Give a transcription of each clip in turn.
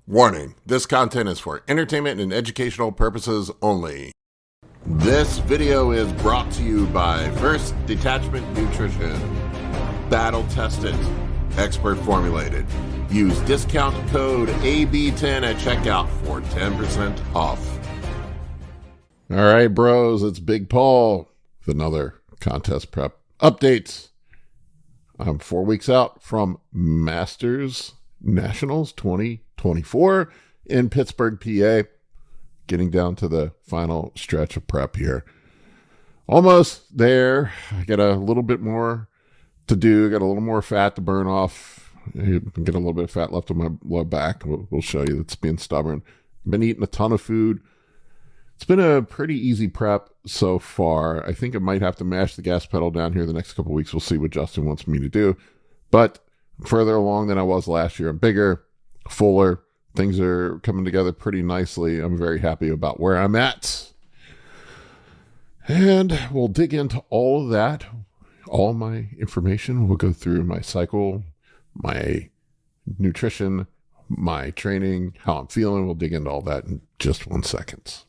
Warning, this content is for entertainment and educational purposes only. This video is brought to you by First Detachment Nutrition. Battle tested, expert formulated. Use discount code AB10 at checkout for 10% off. All right, bros, it's Big Paul with another contest prep update. I'm 4 weeks out from Masters Nationals 2024 in Pittsburgh, PA. Getting down to the final stretch of prep here. Almost there. I got a little bit more to do. Got a little more fat to burn off. Get a little bit of fat left on my low back. We'll show you that's being stubborn. Been eating a ton of food. It's been a pretty easy prep so far. I think I might have to mash the gas pedal down here the next couple of weeks. We'll see what Justin wants me to do. But further along than I was last year. I'm bigger, fuller. Things are coming together pretty nicely. I'm very happy about where I'm at. And we'll dig into all of that. All my information. We'll go through my cycle, my nutrition, my training, how I'm feeling. We'll dig into all that in just 1 second.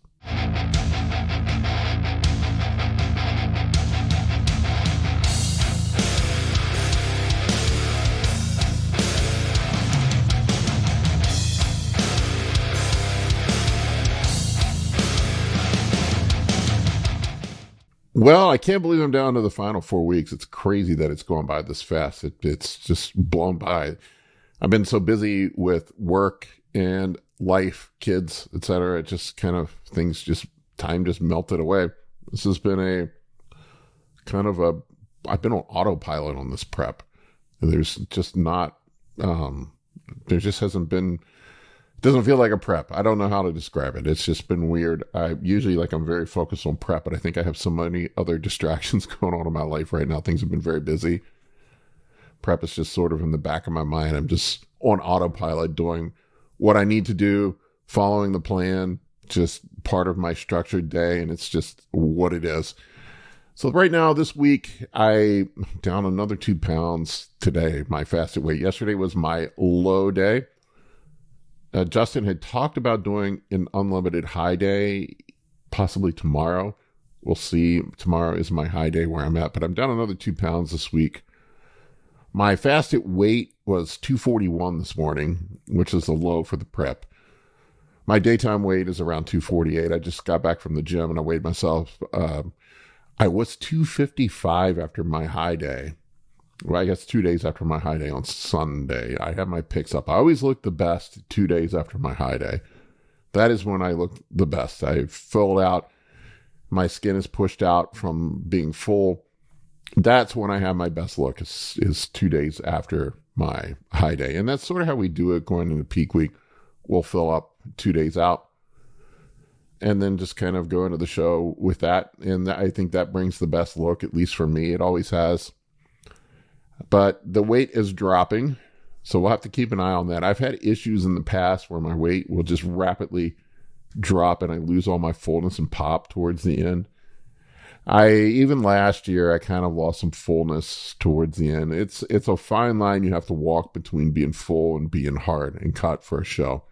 Well, I can't believe I'm down to the final 4 weeks. It's crazy that it's going by this fast. It's just blown by. I've been so busy with work and life, kids, etc. It just kind of time just melted away. This has been I've been on autopilot on this prep. There's just not, there just hasn't been, it doesn't feel like a prep. I don't know how to describe it. It's just been weird. I'm very focused on prep, but I think I have so many other distractions going on in my life right now. Things have been very busy. Prep is just sort of in the back of my mind. I'm just on autopilot doing what I need to do, following the plan, just part of my structured day, and it's just what it is. So right now, this week, I'm down another 2 pounds today, my fasted weight. Yesterday was my low day. Justin had talked about doing an unlimited high day, possibly tomorrow. We'll see. Tomorrow is my high day where I'm at, but I'm down another 2 pounds this week. My fasted weight was 241 this morning, which is a low for the prep. My daytime weight is around 248. I just got back from the gym and I weighed myself. I was 255 after my high day. Well, I guess 2 days after my high day on Sunday. I have my pics up. I always look the best 2 days after my high day. That is when I look the best. I've filled out. My skin is pushed out from being full. That's when I have my best look is 2 days after my high day. And that's sort of how we do it going into peak week. We'll fill up 2 days out and then just kind of go into the show with that. And I think that brings the best look, at least for me. It always has. But the weight is dropping, so we'll have to keep an eye on that. I've had issues in the past where my weight will just rapidly drop and I lose all my fullness and pop towards the end. Even last year, I kind of lost some fullness towards the end. It's a fine line you have to walk between being full and being hard and cut for a show.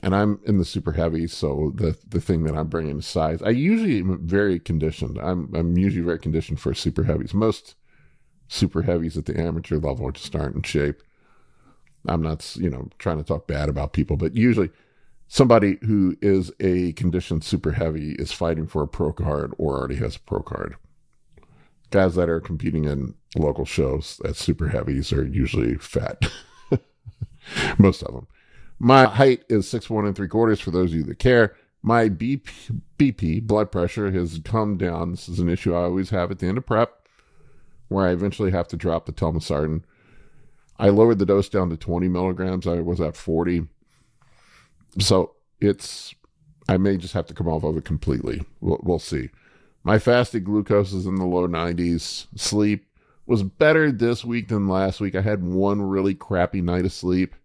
And I'm in the super heavy, so the thing that I'm bringing is size. I usually am very conditioned. I'm usually very conditioned for super heavies. Most super heavies at the amateur level just aren't in shape. I'm not, trying to talk bad about people, but usually somebody who is a conditioned super heavy is fighting for a pro card or already has a pro card. Guys that are competing in local shows as super heavies are usually fat. Most of them. My height is 6'1 3/4 for those of you that care. My BP, blood pressure, has come down. This is an issue I always have at the end of prep, where I eventually have to drop the telmisartan. I lowered the dose down to 20 milligrams. I was at 40. So I may just have to come off of it completely. We'll see. My fasted glucose is in the low 90s. Sleep was better this week than last week. I had one really crappy night of sleep.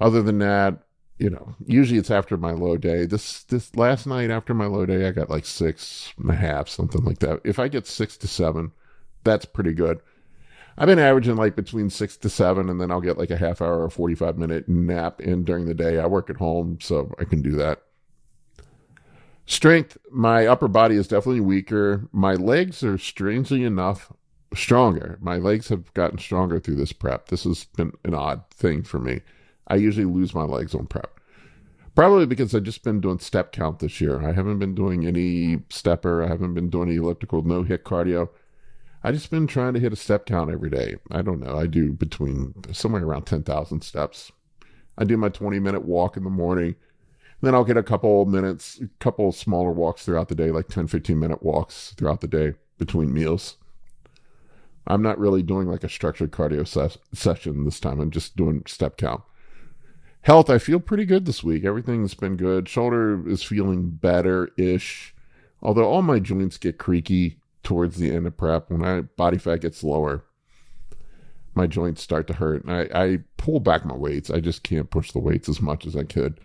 Other than that, usually it's after my low day. This last night after my low day, I got like 6.5, something like that. If I get 6 to 7, that's pretty good. I've been averaging like between 6 to 7, and then I'll get like a half hour or 45-minute nap in during the day. I work at home, so I can do that. Strength, my upper body is definitely weaker. My legs are strangely enough stronger. My legs have gotten stronger through this prep. This has been an odd thing for me. I usually lose my legs on prep. Probably because I've just been doing step count this year. I haven't been doing any stepper. I haven't been doing any elliptical, no HIIT cardio. I've just been trying to hit a step count every day. I don't know. I do between somewhere around 10,000 steps. I do my 20-minute walk in the morning. Then I'll get a couple smaller walks throughout the day, like 10, 15-minute walks throughout the day between meals. I'm not really doing like a structured cardio session this time. I'm just doing step count. Health, I feel pretty good this week. Everything's been good. Shoulder is feeling better-ish. Although all my joints get creaky towards the end of prep. When my body fat gets lower, my joints start to hurt. And I pull back my weights. I just can't push the weights as much as I could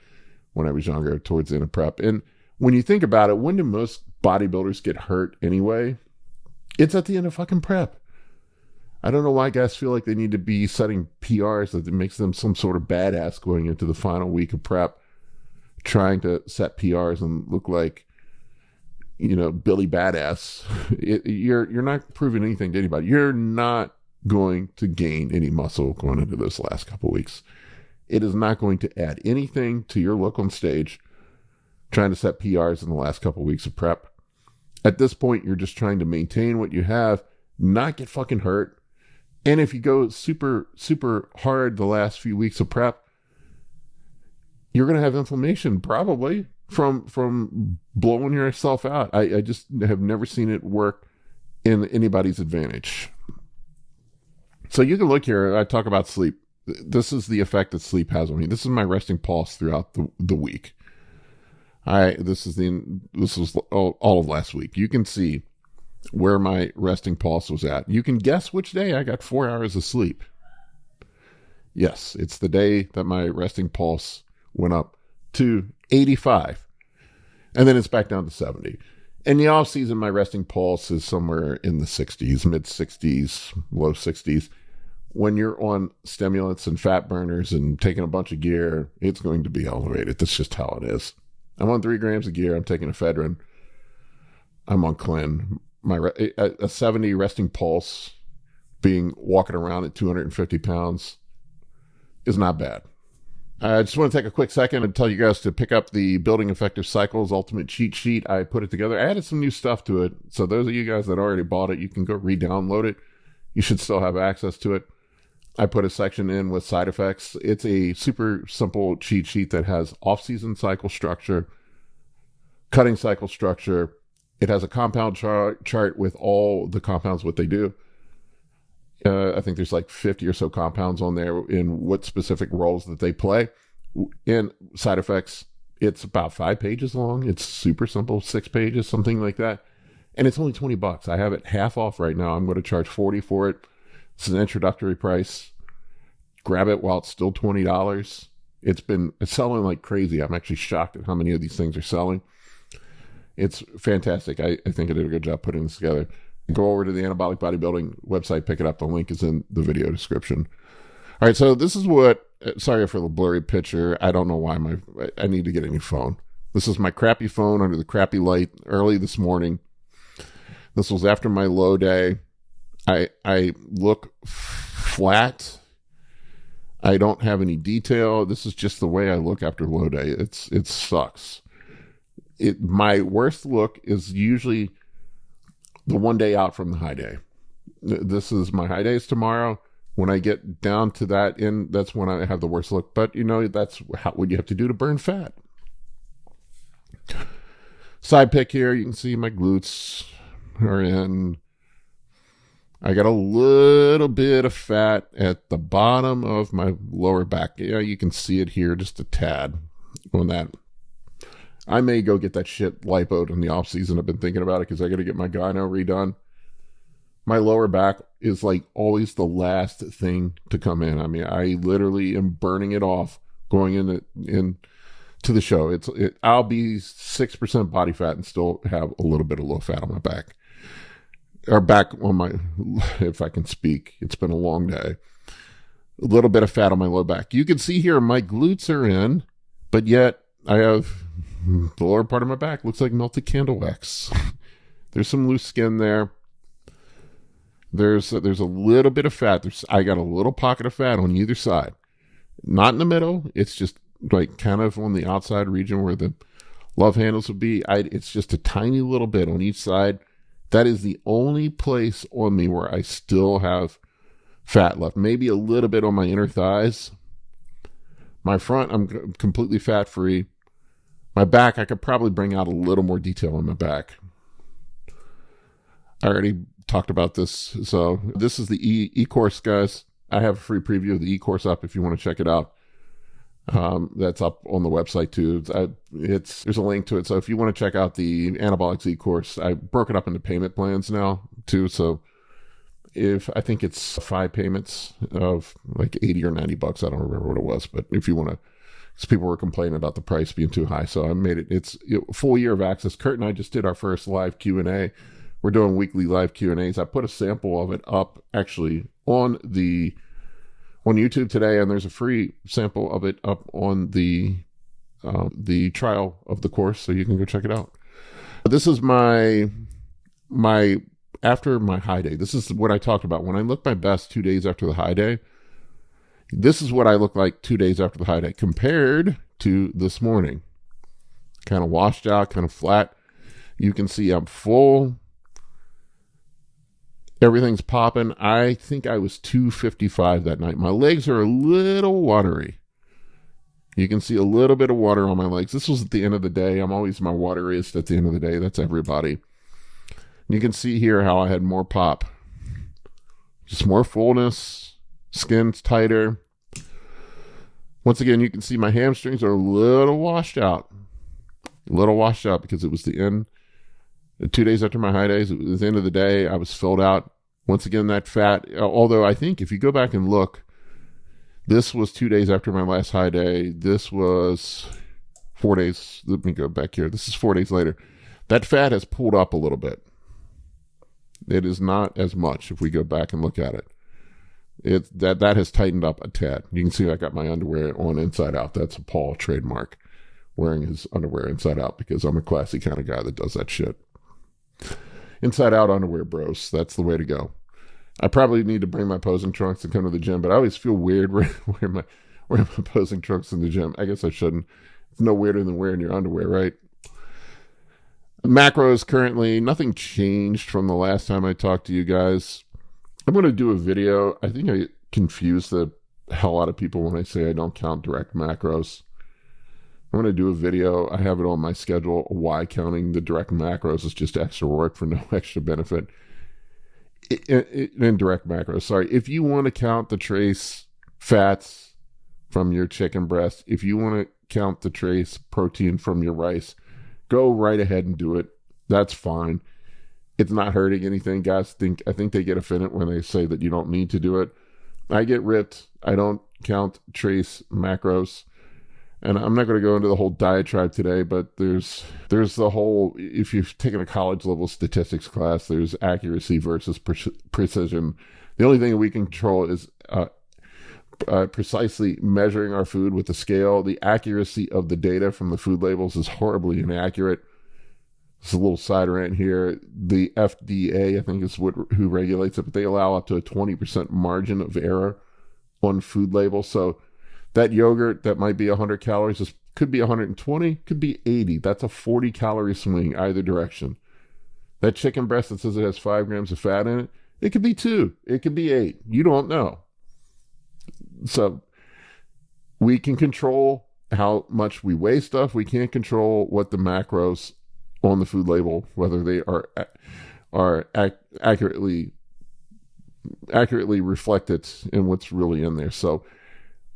when I was younger towards the end of prep. And when you think about it, when do most bodybuilders get hurt anyway? It's at the end of fucking prep. I don't know why guys feel like they need to be setting PRs that makes them some sort of badass going into the final week of prep, trying to set PRs and look like, Billy Badass. You're not proving anything to anybody. You're not going to gain any muscle going into this last couple weeks. It is not going to add anything to your look on stage trying to set PRs in the last couple weeks of prep. At this point, you're just trying to maintain what you have, not get fucking hurt. And if you go super, super hard the last few weeks of prep, you're going to have inflammation probably from blowing yourself out. I just have never seen it work in anybody's advantage. So you can look here. I talk about sleep. This is the effect that sleep has on me. This is my resting pulse throughout the week. This was all of last week. You can see where my resting pulse was at. You can guess which day I got 4 hours of sleep. Yes, it's the day that my resting pulse went up to 85. And then it's back down to 70. In the off season, my resting pulse is somewhere in the 60s, mid 60s, low 60s. When you're on stimulants and fat burners and taking a bunch of gear, it's going to be elevated. That's just how it is. I'm on 3 grams of gear. I'm taking ephedrine. I'm on Clen. A 70 resting pulse, walking around at 250 pounds, is not bad. I just want to take a quick second and tell you guys to pick up the Building Effective Cycles Ultimate Cheat Sheet. I put it together. I added some new stuff to it. So those of you guys that already bought it, you can go re-download it. You should still have access to it. I put a section in with side effects. It's a super simple cheat sheet that has off-season cycle structure, cutting cycle structure. It has a compound chart with all the compounds, what they do. I think there's like 50 or so compounds on there in what specific roles that they play. And side effects, it's about 5 pages long. It's super simple, 6 pages, something like that. And it's only $20. I have it half off right now. I'm going to charge $40 for it. It's an introductory price. Grab it while it's still $20. It's selling like crazy. I'm actually shocked at how many of these things are selling. It's fantastic. I think I did a good job putting this together. Go over to the Anabolic Bodybuilding website, pick it up. The link is in the video description. All right, so this is sorry for the blurry picture. I don't know why I need to get a new phone. This is my crappy phone under the crappy light early this morning. This was after my low day. I look flat. I don't have any detail. This is just the way I look after low day. It sucks. My worst look is usually the one day out from the high day. This is my high days tomorrow. When I get down to that end, that's when I have the worst look. But that's what you have to do to burn fat. Side pic here, you can see my glutes are in. I got a little bit of fat at the bottom of my lower back. Yeah, you can see it here, just a tad on that. I may go get that shit lipoed in the off season. I've been thinking about it because I got to get my gyno redone. My lower back is like always the last thing to come in. I mean, I literally am burning it off going into the show. I'll be 6% body fat and still have a little bit of low fat on my back. or back on my, if I can speak, it's been a long day. A little bit of fat on my low back. You can see here my glutes are in, but yet I have the lower part of my back looks like melted candle wax. There's some loose skin there. There's a little bit of fat. I got a little pocket of fat on either side. Not in the middle. It's just like kind of on the outside region where the love handles would be. It's just a tiny little bit on each side. That is the only place on me where I still have fat left. Maybe a little bit on my inner thighs. My front, I'm completely fat free. My back, I could probably bring out a little more detail on my back. I already talked about this. So this is the e-course, guys. I have a free preview of the e-course up if you want to check it out. That's up on the website too. There's a link to it. So if you want to check out the Anabolics e-course, I broke it up into payment plans now too. So I think it's 5 payments of like $80 or $90. I don't remember what it was, but if you want to, because people were complaining about the price being too high. So I made it, it's a full year of access. Kurt and I just did our first live Q&A. We're doing weekly live Q&As. I put a sample of it up actually on YouTube today, and there's a free sample of it up on the trial of the course, so you can go check it out. This is my after my high day. This is what I talked about. When I look my best 2 days after the high day, this is what I look like 2 days after the high day compared to this morning. Kind of washed out, kind of flat. You can see I'm full. Everything's popping. I think I was 255 that night. My legs are a little watery. You can see a little bit of water on my legs. This was at the end of the day. I'm always my wateriest at the end of the day. That's everybody. You can see here how I had more pop. Just more fullness. Skin's tighter. Once again, you can see my hamstrings are a little washed out. A little washed out because it was the end. 2 days after my high days, it was the end of the day. I was filled out. Once again, that fat, although I think if you go back and look, this was 2 days after my last high day. This was 4 days. Let me go back here. This is 4 days later. That fat has pulled up a little bit. It is not as much if we go back and look at it. That has tightened up a tad. You can see I got my underwear on inside out. That's a Paul trademark, wearing his underwear inside out, because I'm a classy kind of guy that does that shit. Inside out underwear, bros. That's the way to go. I probably need to bring my posing trunks and come to the gym, but I always feel weird wearing my posing trunks in the gym. I guess I shouldn't. It's no weirder than wearing your underwear, right? Macros currently, nothing changed from the last time I talked to you guys. I'm going to do a video. I think I confuse the hell out of people when I say I don't count direct macros. I'm going to do a video. I have it on my schedule. Why counting the direct macros is just extra work for no extra benefit. Indirect macros, sorry. If you want to count the trace fats from your chicken breast, if you want to count the trace protein from your rice, go right ahead and do it. That's fine. It's not hurting anything. Guys I think they get offended when they say that you don't need to do it. I get ripped. I don't count trace macros. And I'm not going to go into the whole diatribe today, but there's the whole, if you've taken a college level statistics class, there's accuracy versus precision. The only thing we can control is precisely measuring our food with the scale. The accuracy of the data from the food labels is horribly inaccurate. It's a little side rant here. The FDA, I think, is who regulates it, but they allow up to a 20% margin of error on food labels. So that yogurt that might be 100 calories could be 120, could be 80. That's a 40 calorie swing either direction. That chicken breast that says it has 5 grams of fat in it, it could be 2, it could be 8. You don't know. So we can control how much we weigh stuff. We can't control what the macros on the food label, whether they are accurately reflected in what's really in there. So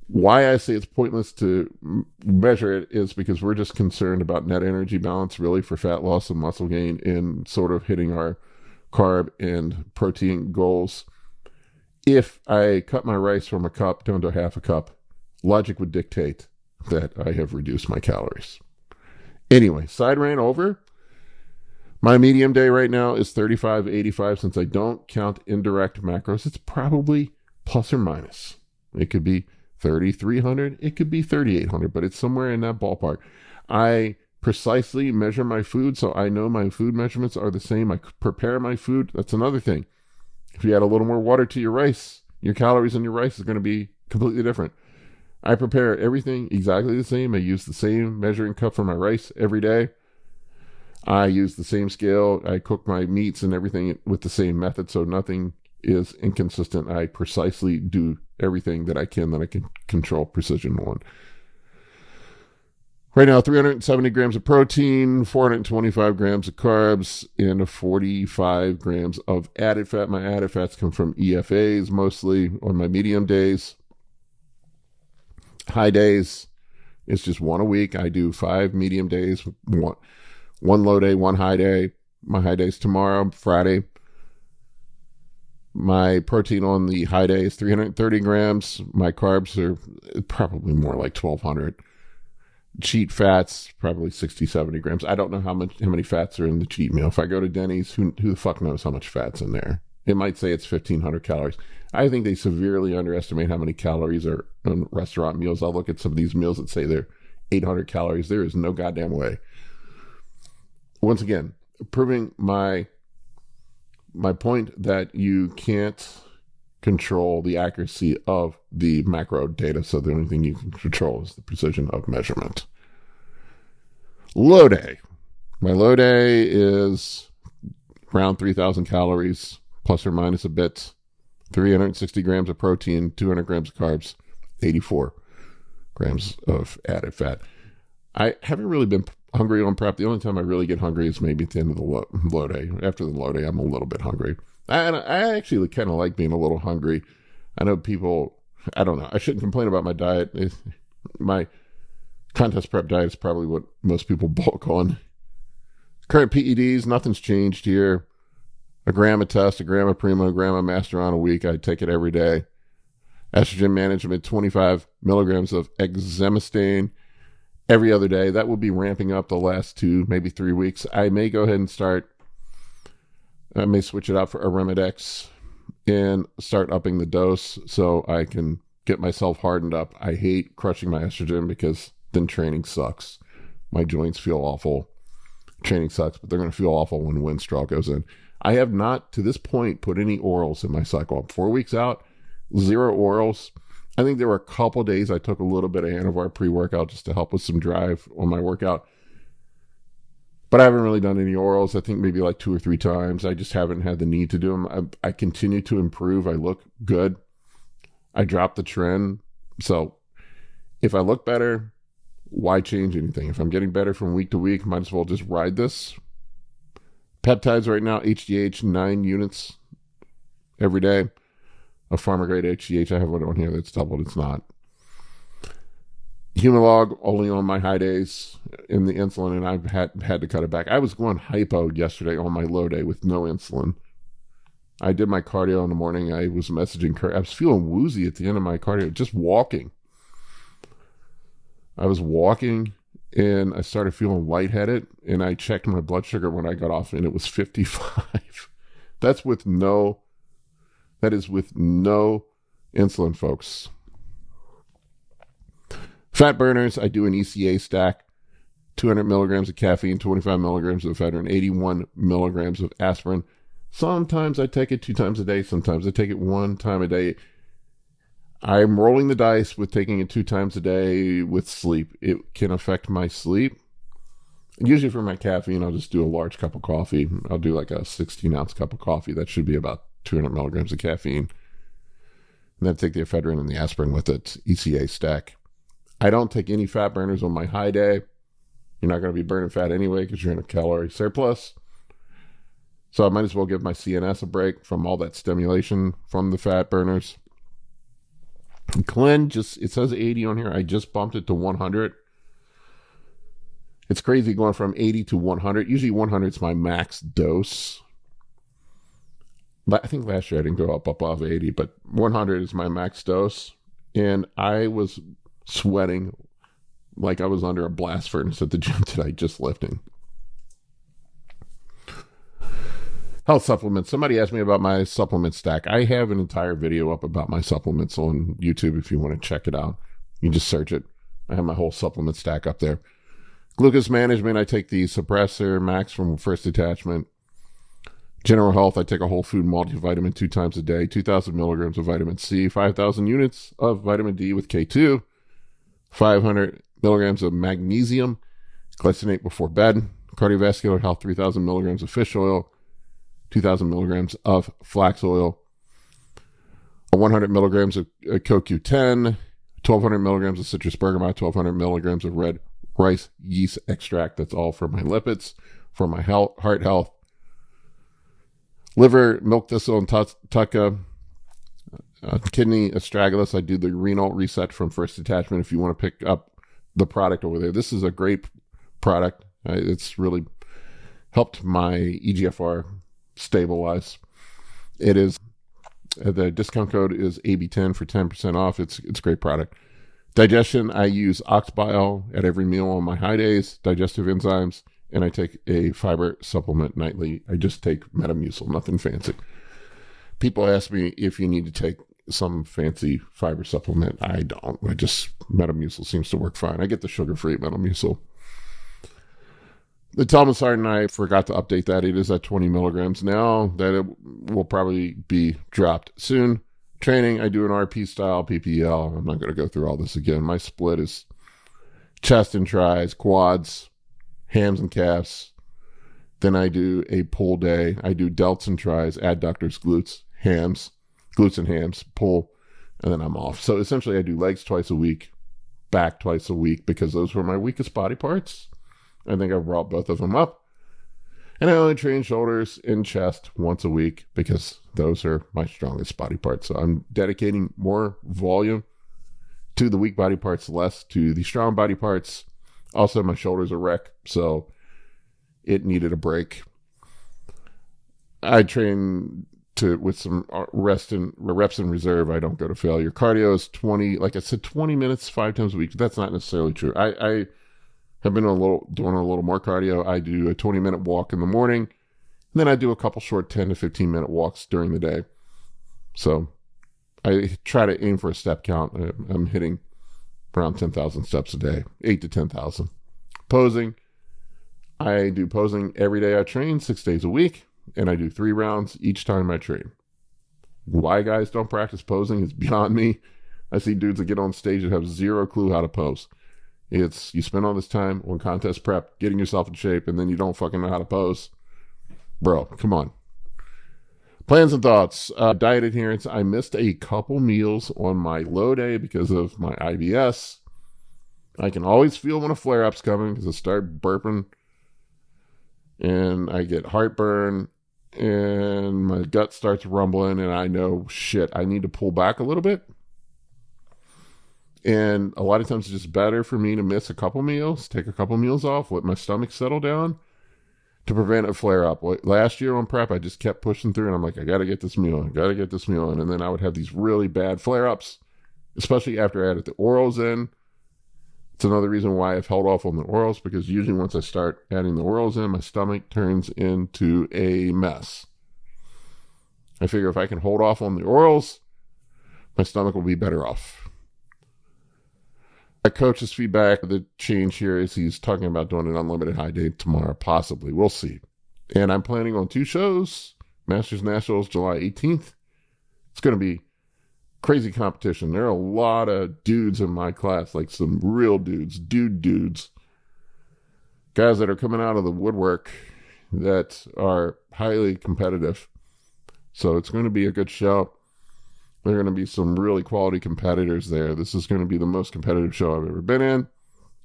why I say it's pointless to measure it is because we're just concerned about net energy balance, really, for fat loss and muscle gain, and sort of hitting our carb and protein goals. If I cut my rice from a cup down to half a cup, logic would dictate that I have reduced my calories. Anyway, side rant over. My medium day right now is 35.85. Since I don't count indirect macros, it's probably plus or minus. It could be 3,300. It could be 3,800, but it's somewhere in that ballpark. I precisely measure my food, so I know my food measurements are the same. I prepare my food. That's another thing. If you add a little more water to your rice, your calories in your rice is going to be completely different. I prepare everything exactly the same. I use the same measuring cup for my rice every day. I use the same scale. I cook my meats and everything with the same method, so nothing is inconsistent. I precisely do everything that I can control precision on. Right now, 370 grams of protein, 425 grams of carbs, and 45 grams of added fat. My added fats come from EFAs mostly on my medium days. High days, it's just one a week. I do 5 medium days, one low day, one high day. My high day's tomorrow, Friday. My protein on the high day is 330 grams. My carbs are probably more like 1,200. Cheat fats, probably 60, 70 grams. I don't know how many fats are in the cheat meal. If I go to Denny's, who the fuck knows how much fat's in there? It might say it's 1,500 calories. I think they severely underestimate how many calories are in restaurant meals. I'll look at some of these meals that say they're 800 calories. There is no goddamn way. Once again, proving my point that you can't control the accuracy of the macro data, so the only thing you can control is the precision of measurement. Low day. My low day is around 3,000 calories, plus or minus a bit, 360 grams of protein, 200 grams of carbs, 84 grams of added fat. I haven't really been hungry on prep. The only time I really get hungry is maybe at the end of the low day. After the low day, I'm a little bit hungry. I actually kind of like being a little hungry. I know people, I don't know. I shouldn't complain about my diet. My contest prep diet is probably what most people bulk on. Current PEDs, nothing's changed here. A gram of test, a gram of Primo, a gram of Masteron a week. I take it every day. Estrogen management, 25 milligrams of exemestane every other day. That will be ramping up the last 2, maybe 3 weeks. I may go ahead and I may switch it out for Arimidex and start upping the dose so I can get myself hardened up. I hate crushing my estrogen because then training sucks. My joints feel awful. Training sucks, but they're going to feel awful when Winstrol goes in. I have not, to this point, put any orals in my cycle. I'm 4 weeks out, 0 orals. I think there were a couple days I took a little bit of Anavar pre-workout just to help with some drive on my workout. But I haven't really done any orals. I think maybe like 2 or 3 times. I just haven't had the need to do them. I continue to improve. I look good. I dropped the trend. So if I look better, why change anything? If I'm getting better from week to week, might as well just ride this. Peptides right now, HGH, 9 units every day. A pharma grade HGH. I have one on here that's doubled. It's not. Humalog only on my high days in the insulin, and I've had to cut it back. I was going hypo yesterday on my low day with no insulin. I did my cardio in the morning. I was messaging Kurt. I was feeling woozy at the end of my cardio, just walking. I was walking, and I started feeling lightheaded, and I checked my blood sugar when I got off, and it was 55. That is with no insulin, folks. Fat burners, I do an ECA stack, 200 milligrams of caffeine, 25 milligrams of ephedrine, 81 milligrams of aspirin. Sometimes I take it 2 times a day. Sometimes I take it 1 time a day. I'm rolling the dice with taking it 2 times a day with sleep. It can affect my sleep. Usually for my caffeine, I'll just do a large cup of coffee. I'll do like a 16-ounce cup of coffee. That should be about 200 milligrams of caffeine. And then take the ephedrine and the aspirin with it, ECA stack. I don't take any fat burners on my high day. You're not going to be burning fat anyway because you're in a calorie surplus. So I might as well give my CNS a break from all that stimulation from the fat burners. Clen, it says 80 on here. I just bumped it to 100. It's crazy going from 80 to 100. Usually 100 is my max dose. I think last year I didn't go up above 80, but 100 is my max dose. And I was sweating like I was under a blast furnace at the gym today, just lifting. Health supplements. Somebody asked me about my supplement stack. I have an entire video up about my supplements on YouTube if you want to check it out. You can just search it. I have my whole supplement stack up there. Glucose management, I take the Suppressor Max from First Attachment. General health, I take a whole food multivitamin 2 times a day, 2,000 milligrams of vitamin C, 5,000 units of vitamin D with K2, 500 milligrams of magnesium, glycinate before bed. Cardiovascular health, 3,000 milligrams of fish oil, 2,000 milligrams of flax oil, 100 milligrams of CoQ10, 1,200 milligrams of citrus bergamot, 1,200 milligrams of red rice yeast extract. That's all for my lipids, for my health, heart health. Liver, milk thistle, and tucca. Kidney, astragalus. I do the renal reset from First Attachment if you want to pick up the product over there. This is a great product. It's really helped my EGFR stabilize. It is, the discount code is AB10 for 10% off. It's a great product. Digestion, I use ox bile at every meal on my high days, digestive enzymes, and I take a fiber supplement nightly. I just take Metamucil, nothing fancy. People ask me if you need to take some fancy fiber supplement. I don't. Metamucil seems to work fine. I get the sugar-free Metamucil. The Telmisartan, I forgot to update that. It is at 20 milligrams now. That it will probably be dropped soon. Training, I do an RP style PPL. I'm not going to go through all this again. My split is chest and tris, quads, hams and calves. Then I do a pull day. I do delts and tris, adductors, glutes, glutes and hams, pull, and then I'm off. So essentially I do legs twice a week, back twice a week, because those were my weakest body parts. I think I brought both of them up. And I only train shoulders and chest once a week because those are my strongest body parts. So I'm dedicating more volume to the weak body parts, less to the strong body parts. Also, my shoulders are wreck, so it needed a break. I train with some reps in reserve. I don't go to failure. Cardio is 20, like I said, 20 minutes, 5 times a week. That's not necessarily true. I have been doing a little more cardio. I do a 20-minute walk in the morning, and then I do a couple short 10 to 15-minute walks during the day. So I try to aim for a step count. I'm hitting around 10,000 steps a day, 8 to 10,000. Posing, I do posing every day I train, 6 days a week, and I do 3 rounds each time I train. Why guys don't practice posing is beyond me. I see dudes that get on stage that have zero clue how to pose. You spend all this time on contest prep, getting yourself in shape, and then you don't fucking know how to pose. Bro, come on. Plans and thoughts. Diet adherence. I missed a couple meals on my low day because of my IBS. I can always feel when a flare-up's coming because I start burping and I get heartburn and my gut starts rumbling and I know, shit, I need to pull back a little bit. And a lot of times it's just better for me to miss a couple meals, take a couple meals off, let my stomach settle down to prevent a flare-up. Last year on prep, I just kept pushing through, and I'm like, I got to get this meal in. And then I would have these really bad flare-ups, especially after I added the orals in. It's another reason why I've held off on the orals, because usually once I start adding the orals in, my stomach turns into a mess. I figure if I can hold off on the orals, my stomach will be better off. My coach's feedback, the change here is he's talking about doing an unlimited high day tomorrow, possibly. We'll see. And I'm planning on 2 shows. Masters Nationals, July 18th. It's going to be crazy competition. There are a lot of dudes in my class, like some real dudes, dudes. Guys that are coming out of the woodwork that are highly competitive. So it's going to be a good show. There are going to be some really quality competitors there. This is going to be the most competitive show I've ever been in.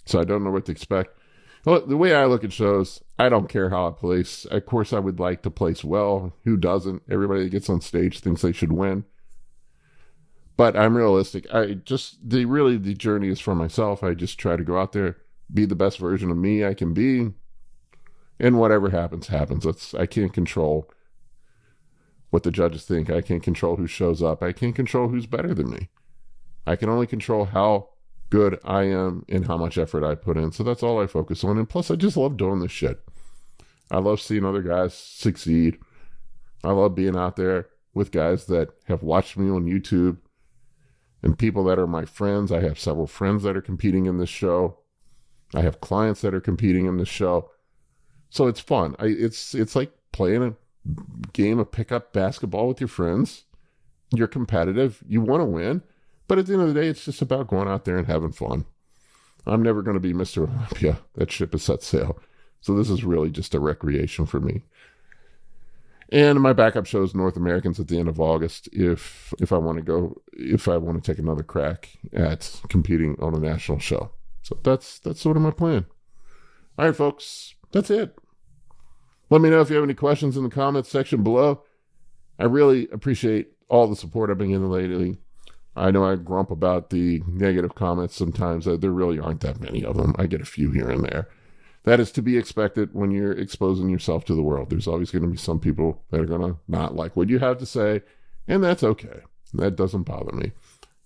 So I don't know what to expect. Well, the way I look at shows, I don't care how I place. Of course, I would like to place well. Who doesn't? Everybody that gets on stage thinks they should win. But I'm realistic. The journey is for myself. I just try to go out there, be the best version of me I can be. And whatever happens, happens. I can't control what the judges think. I can't control who shows up. I can't control who's better than me. I can only control how good I am and how much effort I put in. So that's all I focus on. And plus, I just love doing this shit. I love seeing other guys succeed. I love being out there with guys that have watched me on YouTube and people that are my friends. I have several friends that are competing in this show. I have clients that are competing in this show. So it's fun. It's like playing a game of pickup basketball with your friends. You're competitive. You want to win. But at the end of the day, it's just about going out there and having fun. I'm never going to be Mr. Olympia. That ship has set sail. So this is really just a recreation for me. And my backup show is North Americans at the end of August if I want to take another crack at competing on a national show. So that's sort of my plan. All right, folks, that's it. Let me know if you have any questions in the comments section below. I really appreciate all the support I've been getting lately. I know I grump about the negative comments sometimes. There really aren't that many of them. I get a few here and there. That is to be expected when you're exposing yourself to the world. There's always going to be some people that are going to not like what you have to say, and that's okay. That doesn't bother me.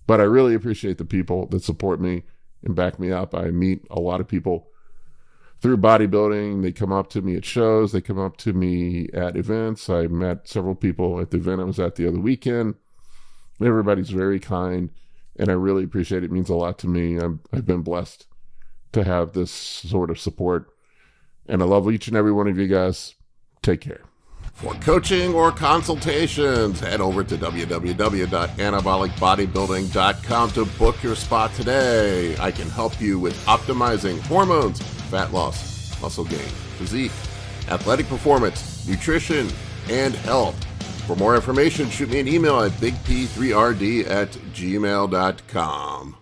But I really appreciate the people that support me and back me up. I meet a lot of people through bodybuilding. They come up to me at shows. They come up to me at events. I met several people at the event I was at the other weekend. Everybody's very kind, and I really appreciate it. It means a lot to me. I've been blessed to have this sort of support, and I love each and every one of you guys. Take care. For coaching or consultations, head over to www.anabolicbodybuilding.com to book your spot today. I can help you with optimizing hormones, fat loss, muscle gain, physique, athletic performance, nutrition, and health. For more information, shoot me an email at bigp3rd@gmail.com.